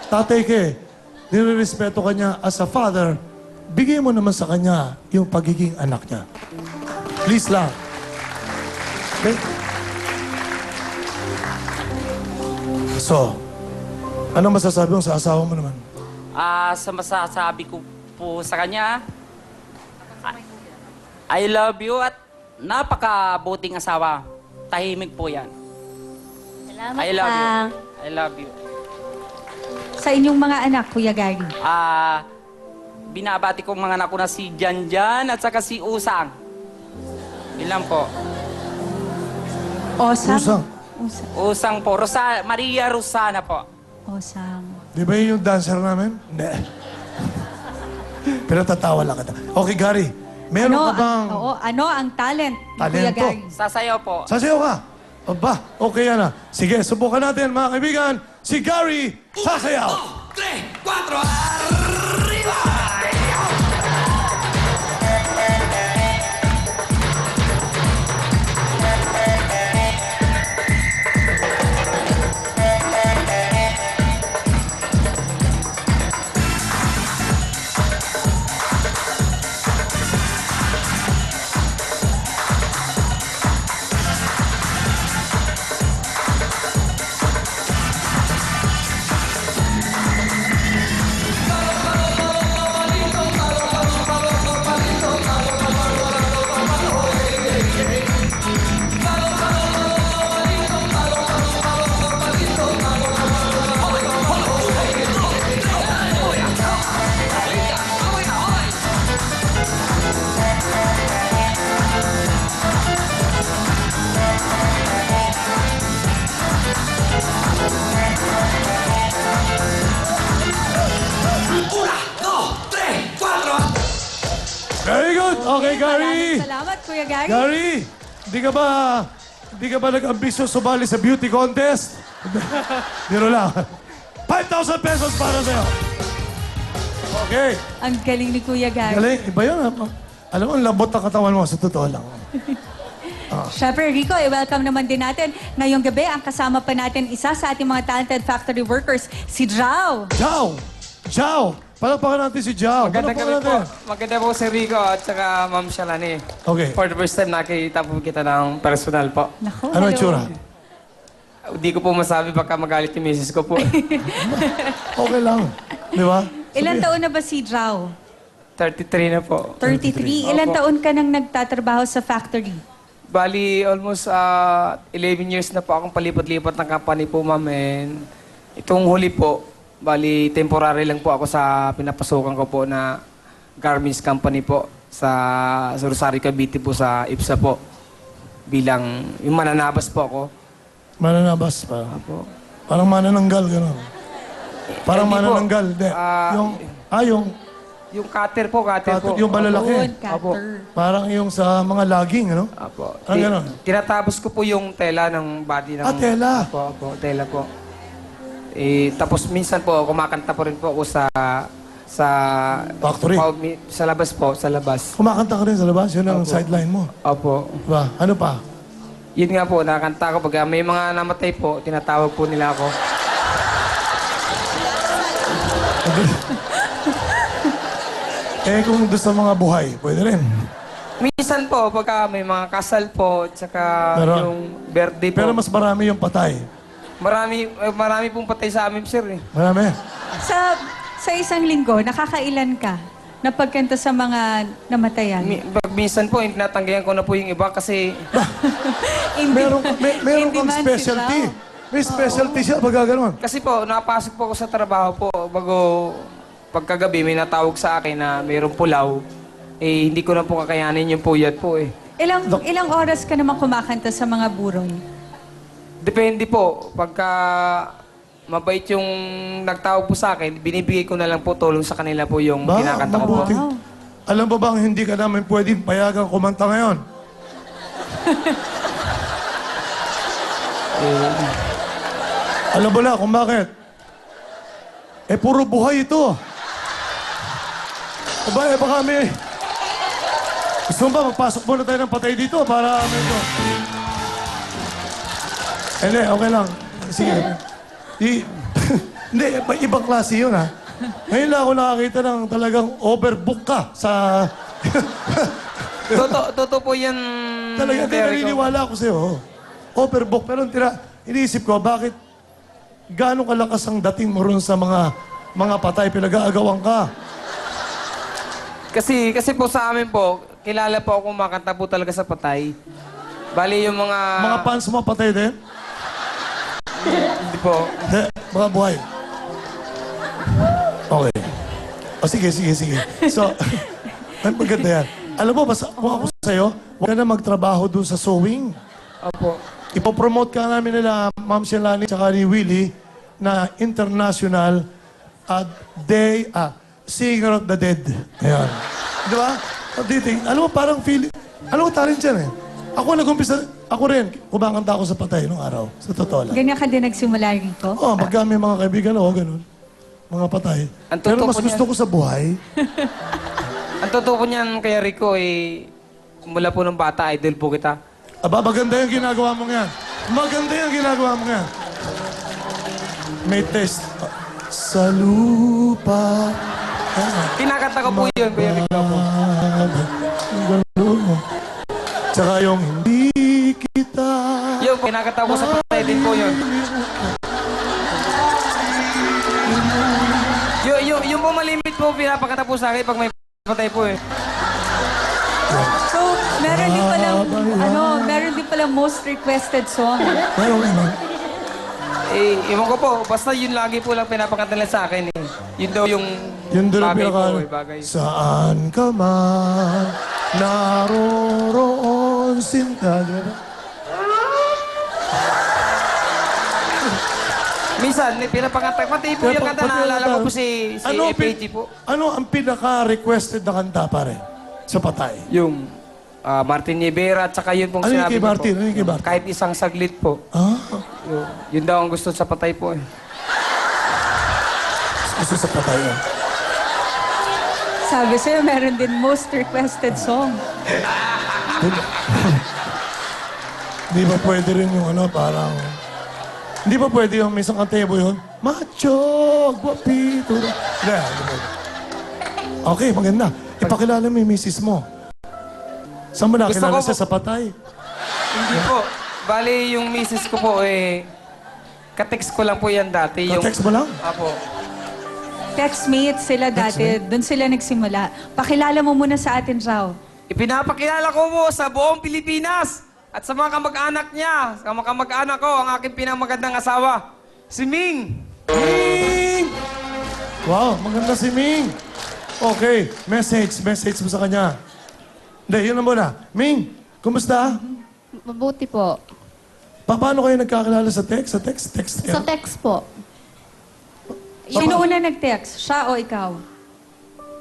tatay ka eh. Nire-respeto ka niya as a father. Bigay mo naman sa kanya yung pagiging anak niya. Please lang. Okay? So, ano masasabi mo sa asawa mo naman? Sa masasabi ko po sa kanya, I love you at napakabuting asawa. Tahimik po yan. Salamat I love you. pa. I love you. Sa inyong mga anak, Kuya Gary. Binabati ko mga anak ko na si Janjan at saka si Usang. Ilan po? Osang. Usang. Usang. Usang po. Maria Rosana po. Osang. Di ba yun yung dancer namin? Hindi. Pero tatawa lang kita. Okay, Gary. Meron ka bang ano ang talent, ni Kuya talento? Gary? Sasayaw po. Sasayaw ka? Aba, okay yan ah. Sige, subukan natin mga kaibigan. Si Gary, sasayaw! 3, 4, arriba! Very good! Okay, Gary! Maraming salamat, Kuya Gary. Gary, di ka ba nag-ambisyo sumali sa beauty contest? Biro lang. 5,000 pesos para sa'yo. Okay. Ang galing ni Kuya Gary. Galing, iba yun. Alam mo, ang lambot ng katawan mo sa totoo lang. Siyempre, Rico, welcome naman din natin. Ngayong gabi, ang kasama pa natin isa sa ating mga talented factory workers, si Jao. Jao! Jao! Palakpakan natin si Jao. Magandang Palakpakan gabi po. natin. Maganda po si Rico at saka Ma'am Shalani. Okay. For the first time, nakita po kita ng personal po. Naku, Ano ang hello. tsura? Hindi ko po masabi baka magalit yung misis ko po. Okay lang. Di ba? Ilan taon na ba si Jao? 33 na po. 33. Ilan Opo. taon ka nang nagtatrabaho sa factory? Bali, almost 11 years na po akong palipat-lipat ng company po, ma'am. And itong huli po, bali, temporary lang po ako sa pinapasukan ko po na garments company po sa Rosario, Cavite po sa IPSA po. Bilang, yung mananabas po ako. Mananabas pa. Apo. Parang manananggal, gano'n. Parang Hindi po. manananggal. Hindi. Yung Yung cutter po, cutter po. yung malalaki. Yun, cutter. Parang yung sa mga laging, ano? Apo. Ah, ganon. Tinatapos ko po yung tela ng body ng... Tela. Apo, tela po. Tapos minsan po, kumakanta po rin po ako sa Factory. Sa labas po, sa labas. Kumakanta ka rin sa labas. Yun ang sideline mo. Opo. Diba? Ano pa? Yun nga po, nakakanta ko. Pag may mga namatay po, tinatawag po nila ako. Kung gusto mga buhay, pwede rin. Minsan po, pagka may mga kasal po, tsaka Pero- yung birthday po. Pero mas marami yung patay. Marami pong patay sa amin, sir. Eh. Marami. Sa isang linggo, nakakailan ka na pagkanta sa mga namatayan? Minsan po, tinatanggayan ko na po yung iba kasi Hindi- Meron hindi kang man si specialty. Jao. May specialty siya pag gano'n. Kasi po, napasok po ako sa trabaho po bago pagkagabi may natawag sa akin na mayroong pulaw. Eh, hindi ko na po kakayanin yung puyat po eh. Ilang oras ka naman kumakanta sa mga burol? Depende po. Pagka mabait yung nagtawag po sa akin, binibigay ko na lang po tulong sa kanila po yung kinakanta ko po. mabuti. Wow. Alam mo bang hindi ka namin pwedeng payagang kumanta ngayon? Alam mo na kung bakit? Puro buhay ito. Aba, baka may... Gusto mo ba magpasok muna tayo ng patay dito para medyo... Hindi, okay lang. Sige. Hindi, ibang klase yun, ha? Ngayon lang ako nakakita ng talagang overbook ka sa... Totoo po yan. Talaga, Kuya Rico. naniniwala ako sa'yo. Overbook. Pero iniisip ko, bakit gano'ng kalakas ang dating mo ron sa mga patay, pinag-aagawan ka? Kasi po sa amin po, kilala po ako kumakanta po talaga sa patay. Bali yung mga... Mga fans mo patay din? Hindi po. Hindi, mga buhay. Okay. O sige. So, ay, maganda yan. Alam mo, kung ako sa'yo, huwag ka na magtrabaho dun sa sewing. Opo. Ipopromote ka namin nila, Ma'am Shelani at ni Willie, na international Singer of the Dead. Ayan. Di ba? Alam mo, parang alam mo, talent yan eh. Ako nag-umpisa, ako rin, kumakanta ako sa patay nung araw. Sa totoo lang. Ganyan ka din nagsimula, Rico? Oo, magka may mga kaibigan ako, ganun. Mga patay. Ang Pero totoo mas po gusto ko sa buhay. Ang totoo po niyan, Kuya Rico, mula po ng bata, idol po kita. Aba, maganda yung ginagawa mo yan. Maganda yung ginagawa mo yan. May test. Sa lupa. Kinakanta ko po yun, Kuya Rico po. Ganun mo. Tsaka yung hindi kita. Yun po, kinakanta ko sa patay din po yun. Yung po malimit po, pinapakanta po sa akin pag may patay po eh. So, meron din palang most requested song. Meron naman. Ewan ko po, basta yun lagi po lang pinapakanta nila sa akin eh. Yun daw yung Yun doon ang bagay po pinaka... eh, bagay. Saan ka man, naroroon sinta. Di ba? Minsan, pinapakanta, pati po yung kanta naalala ko po si FAG po. Ano ang pinaka-requested na kanta, pare? Sa patay? Yung Martin Rivera, at saka yun pong Ano yung sinabi kay niyo Martin? po. Ano yung kay Martin? Kahit isang saglit po. Ah, Yun daw ang gusto sa patay po eh. gusto sa patay yan. Sabi sa'yo, meron din most requested song. Hindi ba pwede rin yung parang... Hindi ba pwede yung may isang kantebo yun? Macho, guapito. Hindi, hindi pwede. Okay, maganda. Ipakilala mo yung misis mo. Saan mo nakilala Gusto ko siya sa patay? Hindi po. Bali, yung misis ko po katext ko lang po yan dati. Ka-text mo lang? Apo. Textmates sila dati. Doon sila nagsimula. Pakilala mo muna sa atin, Rao. Ipinapakilala ko mo sa buong Pilipinas at sa mga kamag-anak niya, sa mga kamag-anak ko, ang aking pinamagandang asawa, si Ming. Ming! Wow, maganda si Ming. Okay, message mo sa kanya. Hindi, yun na muna. Ming, kumusta? Mabuti po. Paano kayo nagkakilala sa text? Text Sa kayo? text po. Sino una nag-text? Siya o ikaw?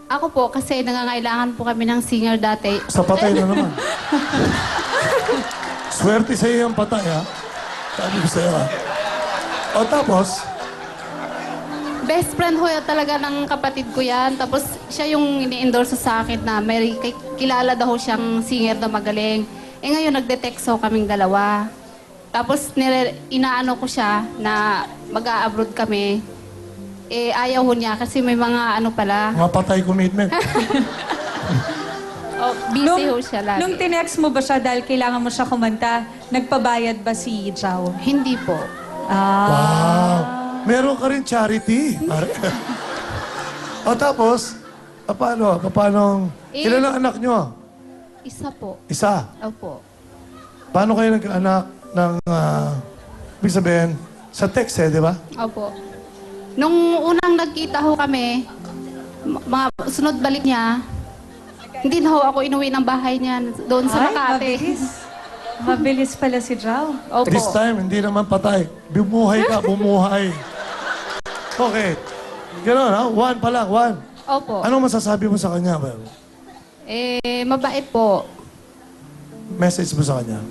Ako po, kasi nangangailangan po kami ng singer dati. Sa patay na naman. Swerte sa iyo yung patay, ha? Sabi ko sa'yo, ha? O tapos, Best friend ho talaga ng kapatid ko yan. Tapos siya yung ini-endorse sa akin na may kilala daw siyang singer na magaling. Ngayon nagde-text ho kaming dalawa. Tapos inaano ko siya na mag-a-abroad kami. Ayaw ho niya kasi may mga ano pala. mga patay commitment. Busy ho siya lagi. Nung tinext mo ba siya dahil kailangan mo siya kumanta, nagpabayad ba si Zhao? Hindi po. Wow! Meron ka rin charity. Pare. O tapos, paano, ilan ang anak nyo? Isa po. Isa. Opo. Paano kayo nag-anak ng, ibig sabihin, sa text di ba? Opo. Nung unang nagkita ho kami, mga sunod balik niya, hindi na ho ako inuwi ng bahay niya doon sa Makati. mabilis. Mabilis pala si Zhao. Opo. This time, hindi naman patay. Bumuhay ka, bumuhay. Okay. Gano'n, ha? One pa lang, one. Opo. Anong masasabi mo sa kanya? Well, Mabait po. message mo sa kanya.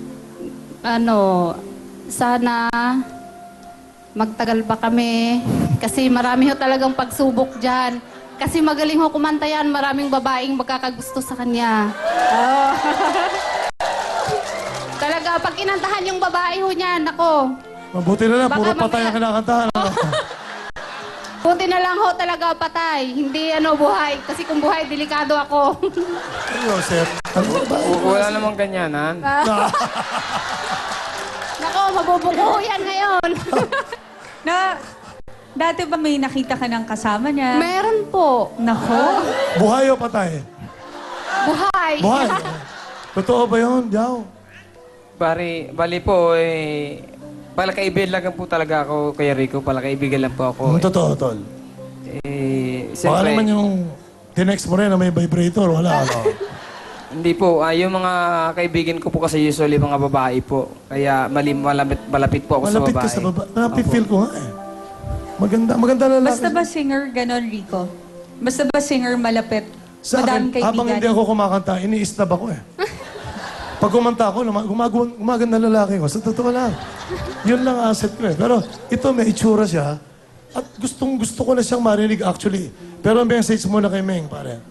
Sana magtagal pa kami. Kasi marami ho talagang pagsubok dyan. Kasi magaling ho kumanta yan. Maraming babaeng magkakagusto sa kanya. Talaga, pag kinantahan yung babae ho niyan, ako. Mabuti na lang, Baka puro patay mamaya- ang kinakantahan. Buti na lang ho talaga patay. Hindi buhay. Kasi kung buhay, delikado ako. Joseph, ano ba? Wala namang ganyanan. Nako, mabubuko yan ngayon. Na, dati ba may nakita ka ng kasama niya? Meron po. Nako. Buhay o patay? Buhay. Buhay. Totoo ba yun, Diyaw? Bali po, palakaibigan lang po talaga ako, Kuya Rico. Palakaibigan lang po ako. Totoo, tol. Baka Siyempre, naman yung tinext mo rin na may vibrator, wala, ano? hindi po. Yung mga kaibigan ko po kasi usually mga babae po. Kaya malapit po ako Malapit sa babae. ka sa babae. Napipil ko nga eh. Maganda lalaki. Basta ba singer, ganon, Rico? Basta ba singer malapit? Sa Madaming akin, habang hindi ako kumakanta, ini-stab ako eh. Pag kumanta ako, gumaganda lalaki ko. Sa totoo lang. Yun lang ang asset ko eh. Pero ito, may itsura siya. At gusto ko na siyang marinig actually. Pero ang message muna kay Meng, pare.